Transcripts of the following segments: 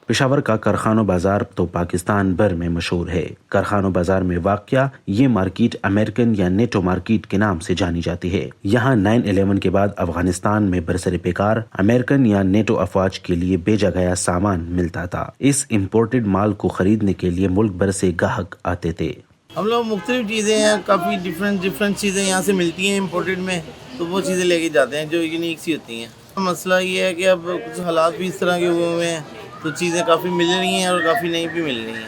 پشاور کا کارخانوں بازار تو پاکستان بھر میں مشہور ہے۔ کارخانوں بازار میں واقع یہ مارکیٹ امریکن یا نیٹو مارکیٹ کے نام سے جانی جاتی ہے۔ یہاں 9/11 کے بعد افغانستان میں برسر پیکار امریکن یا نیٹو افواج کے لیے بھیجا گیا سامان ملتا تھا۔ اس امپورٹڈ مال کو خریدنے کے لیے ملک بھر سے گاہک آتے تھے۔ ہم لوگ مختلف چیزیں ہیں، کافی ڈفرینٹ چیزیں یہاں سے ملتی ہیں امپورٹڈ میں، تو وہ چیزیں لے کے جاتے ہیں جو یونیک سی ہوتی ہیں۔ مسئلہ یہ ہے کہ اب کچھ حالات بھی اس طرح کے ہوئے ہیں تو چیزیں کافی مل رہی ہیں اور کافی نہیں بھی مل رہی ہیں۔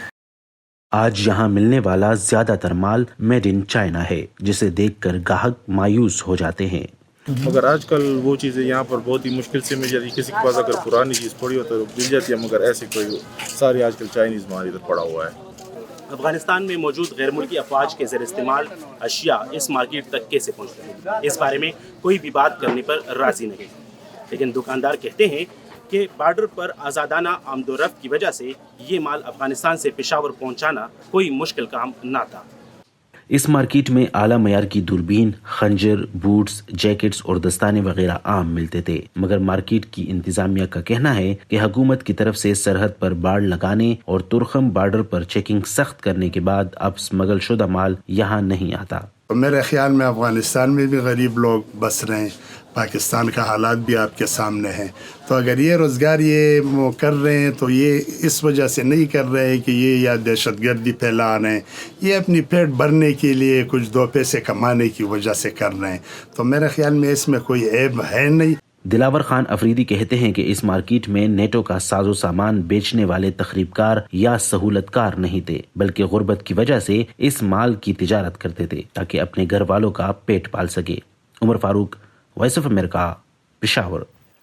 آج یہاں ملنے والا زیادہ تر مال میڈ ان چائنا ہے، جسے دیکھ کر گاہک مایوس ہو جاتے ہیں۔ مگر آج کل وہ چیزیں یہاں پر بہت ہی مشکل سے مل جاتی ہے۔ کسی کے پاس اگر پرانی چیز پڑی ہو تو مل جاتی ہے، مگر ایسے کوئی ساری آج کل چائنیز مال ادھر پڑا ہوا ہے۔ افغانستان میں موجود غیر ملکی افواج کے زیر استعمال اشیاء اس مارکیٹ تک کیسے پہنچتے ہیں، اس بارے میں کوئی بھی بات کرنے پر راضی نہیں، لیکن دکاندار کہتے ہیں کہ بارڈر پر آزادانہ آمد و رفت کی وجہ سے یہ مال افغانستان سے پشاور پہنچانا کوئی مشکل کام نہ تھا۔ اس مارکیٹ میں اعلیٰ معیار کی دوربین، خنجر، بوٹس، جیکٹس اور دستانے وغیرہ عام ملتے تھے، مگر مارکیٹ کی انتظامیہ کا کہنا ہے کہ حکومت کی طرف سے سرحد پر باڑ لگانے اور تورخم بارڈر پر چیکنگ سخت کرنے کے بعد اب اسمگل شدہ مال یہاں نہیں آتا۔ میرے خیال میں افغانستان میں بھی غریب لوگ بس رہے ہیں، پاکستان کا حالات بھی آپ کے سامنے ہیں، تو اگر یہ روزگار یہ کر رہے ہیں تو یہ اس وجہ سے نہیں کر رہے ہیں کہ یہ یا دہشت گردی پھیلا رہے ہیں، یہ اپنی پیٹ بھرنے کے لیے کچھ دو پیسے کمانے کی وجہ سے کر رہے ہیں، تو میرے خیال میں اس میں کوئی عیب ہے نہیں۔ دلاور خان افریدی کہتے ہیں کہ اس مارکیٹ میں نیٹو کا ساز و سامان بیچنے والے تخریب کار یا سہولت کار نہیں تھے، بلکہ غربت کی وجہ سے اس مال کی تجارت کرتے تھے تاکہ اپنے گھر والوں کا پیٹ پال سکے۔ عمر فاروق، وائس آف امریکہ، پشاور۔